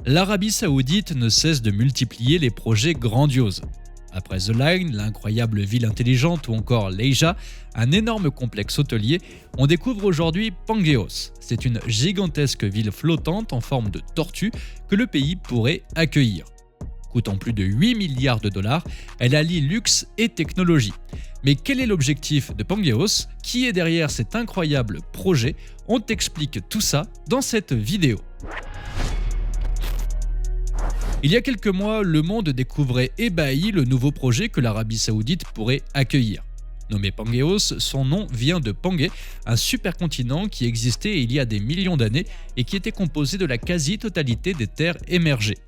L'Arabie Saoudite ne cesse de multiplier les projets grandioses. Après The Line, l'incroyable ville intelligente ou encore Leija, un énorme complexe hôtelier, on découvre aujourd'hui Pangaeos. C'est une gigantesque ville flottante en forme de tortue que le pays pourrait accueillir. Coûtant plus de 8 milliards de dollars, elle allie luxe et technologie. Mais quel est l'objectif de Pangaeos? Qui est derrière cet incroyable projet? On t'explique tout ça dans cette vidéo. Il y a quelques mois, le monde découvrait ébahi le nouveau projet que l'Arabie Saoudite pourrait accueillir. Nommé Pangaeos, son nom vient de Pangaea, un supercontinent qui existait il y a des millions d'années et qui était composé de la quasi-totalité des terres émergées.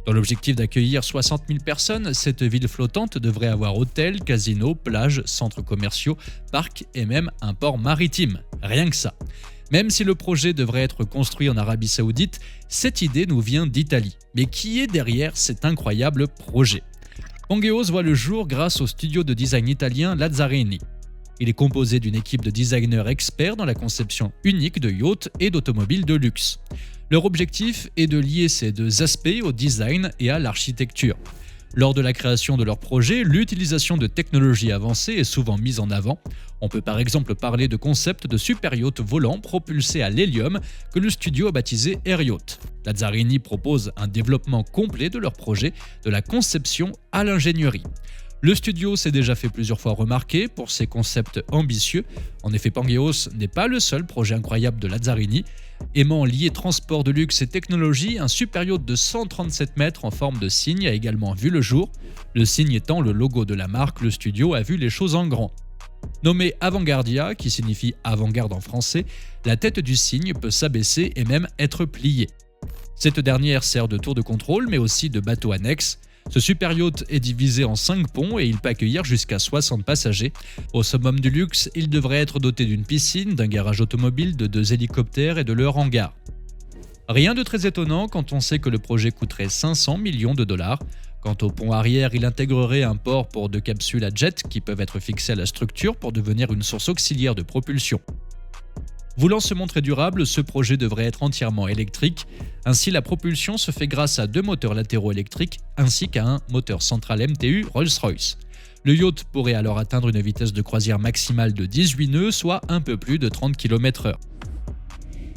Dans l'objectif d'accueillir 60 000 personnes, cette ville flottante devrait avoir hôtels, casinos, plages, centres commerciaux, parcs et même un port maritime. Rien que ça. Même si le projet devrait être construit en Arabie Saoudite, cette idée nous vient d'Italie. Mais qui est derrière cet incroyable projet? Pangaeos voit le jour grâce au studio de design italien Lazzarini. Il est composé d'une équipe de designers experts dans la conception unique de yachts et d'automobiles de luxe. Leur objectif est de lier ces deux aspects au design et à l'architecture. Lors de la création de leur projet, l'utilisation de technologies avancées est souvent mise en avant. On peut par exemple parler de concepts de super yachts volants propulsés à l'hélium que le studio a baptisé Air Yacht. Lazzarini propose un développement complet de leur projet, de la conception à l'ingénierie. Le studio s'est déjà fait plusieurs fois remarquer pour ses concepts ambitieux. En effet, Pangaeos n'est pas le seul projet incroyable de Lazzarini. Aimant lier transport de luxe et technologie, un super yacht de 137 mètres en forme de cygne a également vu le jour. Le cygne étant le logo de la marque, le studio a vu les choses en grand. Nommé Avanguardia, qui signifie avant-garde en français, la tête du cygne peut s'abaisser et même être pliée. Cette dernière sert de tour de contrôle mais aussi de bateau annexe. Ce super yacht est divisé en 5 ponts et il peut accueillir jusqu'à 60 passagers. Au summum du luxe, il devrait être doté d'une piscine, d'un garage automobile, de 2 hélicoptères et de leur hangar. Rien de très étonnant quand on sait que le projet coûterait 500 millions de dollars. Quant au pont arrière, il intégrerait un port pour 2 capsules à jet qui peuvent être fixées à la structure pour devenir une source auxiliaire de propulsion. Voulant se montrer durable, ce projet devrait être entièrement électrique. Ainsi, la propulsion se fait grâce à 2 moteurs latéraux électriques ainsi qu'à un moteur central MTU Rolls-Royce. Le yacht pourrait alors atteindre une vitesse de croisière maximale de 18 nœuds, soit un peu plus de 30 km/h.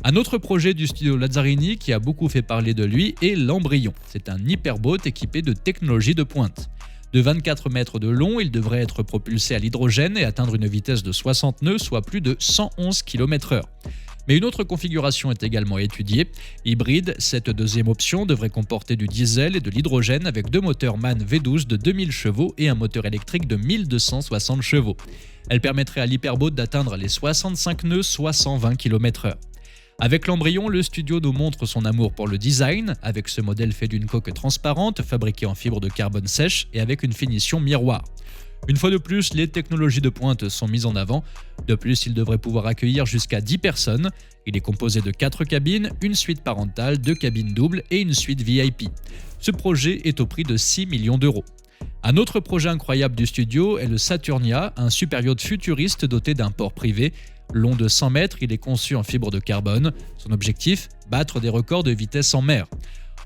Un autre projet du studio Lazzarini qui a beaucoup fait parler de lui est l'Embryon. C'est un hyperboat équipé de technologie de pointe. De 24 mètres de long, il devrait être propulsé à l'hydrogène et atteindre une vitesse de 60 nœuds, soit plus de 111 km/h. Mais une autre configuration est également étudiée. Hybride, cette deuxième option devrait comporter du diesel et de l'hydrogène avec 2 moteurs MAN V12 de 2000 chevaux et un moteur électrique de 1260 chevaux. Elle permettrait à l'hyperboat d'atteindre les 65 nœuds, soit 120 km/h. Avec l'Embryon, le studio nous montre son amour pour le design, avec ce modèle fait d'une coque transparente, fabriquée en fibre de carbone sèche et avec une finition miroir. Une fois de plus, les technologies de pointe sont mises en avant. De plus, il devrait pouvoir accueillir jusqu'à 10 personnes. Il est composé de 4 cabines, une suite parentale, 2 cabines doubles et une suite VIP. Ce projet est au prix de 6 millions d'euros. Un autre projet incroyable du studio est le Saturnia, un super yacht futuriste doté d'un port privé. Long de 100 mètres, il est conçu en fibre de carbone. Son objectif, battre des records de vitesse en mer.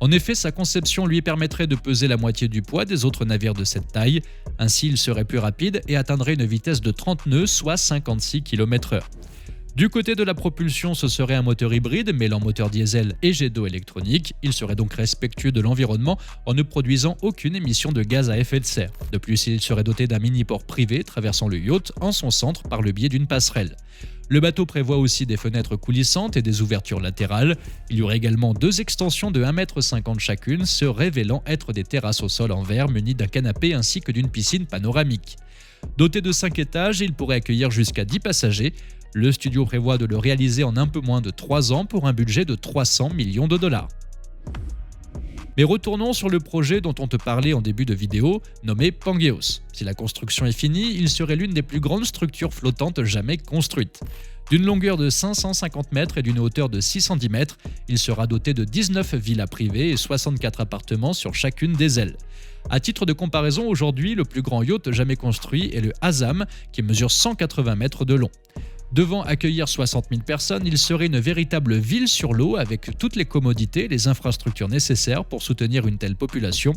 En effet, sa conception lui permettrait de peser la moitié du poids des autres navires de cette taille. Ainsi, il serait plus rapide et atteindrait une vitesse de 30 nœuds, soit 56 km/h. Du côté de la propulsion, ce serait un moteur hybride mêlant moteur diesel et jet d'eau électronique. Il serait donc respectueux de l'environnement en ne produisant aucune émission de gaz à effet de serre. De plus, il serait doté d'un mini-port privé traversant le yacht en son centre par le biais d'une passerelle. Le bateau prévoit aussi des fenêtres coulissantes et des ouvertures latérales. Il y aurait également 2 extensions de 1,50 m chacune, se révélant être des terrasses au sol en verre munies d'un canapé ainsi que d'une piscine panoramique. Doté de 5 étages, il pourrait accueillir jusqu'à 10 passagers. Le studio prévoit de le réaliser en un peu moins de 3 ans pour un budget de 300 millions de dollars. Mais retournons sur le projet dont on te parlait en début de vidéo, nommé Pangaeos. Si la construction est finie, il serait l'une des plus grandes structures flottantes jamais construites. D'une longueur de 550 mètres et d'une hauteur de 610 mètres, il sera doté de 19 villas privées et 64 appartements sur chacune des ailes. À titre de comparaison, aujourd'hui, le plus grand yacht jamais construit est le Hazam, qui mesure 180 mètres de long. Devant accueillir 60 000 personnes, il serait une véritable ville sur l'eau avec toutes les commodités et les infrastructures nécessaires pour soutenir une telle population.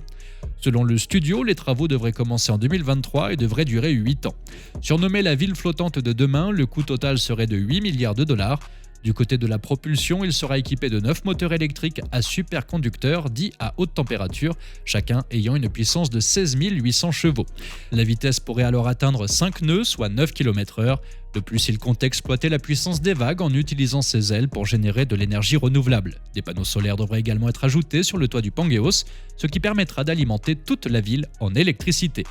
Selon le studio, les travaux devraient commencer en 2023 et devraient durer 8 ans. Surnommée la ville flottante de demain, le coût total serait de 8 milliards de dollars. Du côté de la propulsion, il sera équipé de 9 moteurs électriques à superconducteurs dits à haute température, chacun ayant une puissance de 16 800 chevaux. La vitesse pourrait alors atteindre 5 nœuds, soit 9 km/h. De plus, il compte exploiter la puissance des vagues en utilisant ses ailes pour générer de l'énergie renouvelable. Des panneaux solaires devraient également être ajoutés sur le toit du Pangéos, ce qui permettra d'alimenter toute la ville en électricité.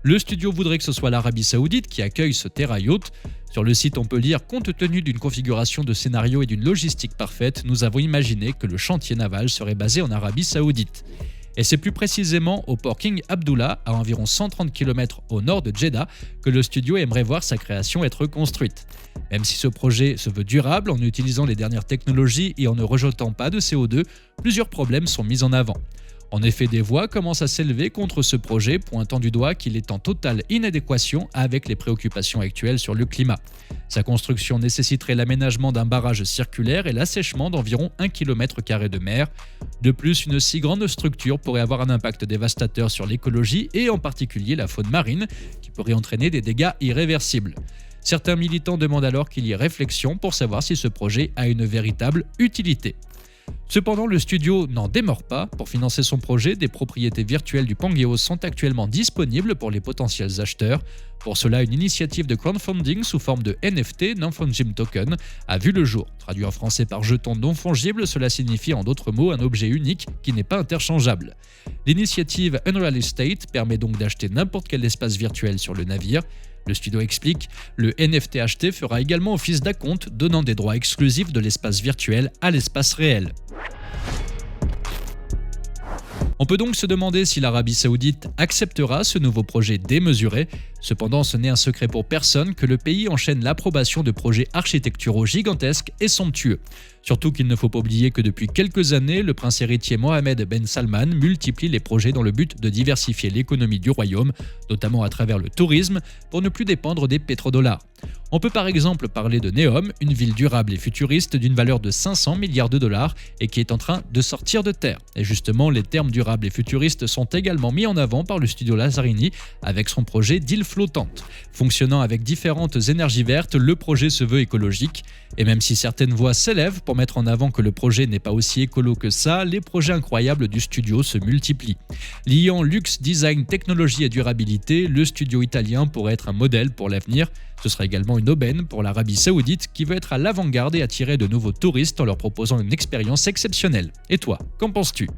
Le studio voudrait que ce soit l'Arabie Saoudite qui accueille ce terrain yacht. Sur le site, on peut lire « Compte tenu d'une configuration de scénario et d'une logistique parfaite, nous avons imaginé que le chantier naval serait basé en Arabie Saoudite. » Et c'est plus précisément au port King Abdullah, à environ 130 km au nord de Jeddah, que le studio aimerait voir sa création être construite. Même si ce projet se veut durable en utilisant les dernières technologies et en ne rejetant pas de CO2, plusieurs problèmes sont mis en avant. En effet, des voix commencent à s'élever contre ce projet, pointant du doigt qu'il est en totale inadéquation avec les préoccupations actuelles sur le climat. Sa construction nécessiterait l'aménagement d'un barrage circulaire et l'assèchement d'environ 1 km² de mer. De plus, une si grande structure pourrait avoir un impact dévastateur sur l'écologie et en particulier la faune marine, qui pourrait entraîner des dégâts irréversibles. Certains militants demandent alors qu'il y ait réflexion pour savoir si ce projet a une véritable utilité. Cependant, le studio n'en démord pas. Pour financer son projet, des propriétés virtuelles du Pangéos sont actuellement disponibles pour les potentiels acheteurs. Pour cela, une initiative de crowdfunding sous forme de NFT, Non-Fungible Token, a vu le jour. Traduit en français par jeton non fongible, cela signifie en d'autres mots un objet unique qui n'est pas interchangeable. L'initiative Unreal Estate permet donc d'acheter n'importe quel espace virtuel sur le navire. Le studio explique, le NFT acheté fera également office d'acompte, donnant des droits exclusifs de l'espace virtuel à l'espace réel. On peut donc se demander si l'Arabie Saoudite acceptera ce nouveau projet démesuré. Cependant, ce n'est un secret pour personne que le pays enchaîne l'approbation de projets architecturaux gigantesques et somptueux. Surtout qu'il ne faut pas oublier que depuis quelques années, le prince héritier Mohammed Ben Salman multiplie les projets dans le but de diversifier l'économie du royaume, notamment à travers le tourisme, pour ne plus dépendre des pétrodollars. On peut par exemple parler de Neom, une ville durable et futuriste d'une valeur de 500 milliards de dollars et qui est en train de sortir de terre. Et justement, les termes durables et futuristes sont également mis en avant par le studio Lazzarini avec son projet d'île flottante. Fonctionnant avec différentes énergies vertes, le projet se veut écologique. Et même si certaines voix s'élèvent pour mettre en avant que le projet n'est pas aussi écolo que ça, les projets incroyables du studio se multiplient. Liant luxe, design, technologie et durabilité, le studio italien pourrait être un modèle pour l'avenir. Ce sera également une aubaine pour l'Arabie Saoudite qui veut être à l'avant-garde et attirer de nouveaux touristes en leur proposant une expérience exceptionnelle. Et toi, qu'en penses-tu ?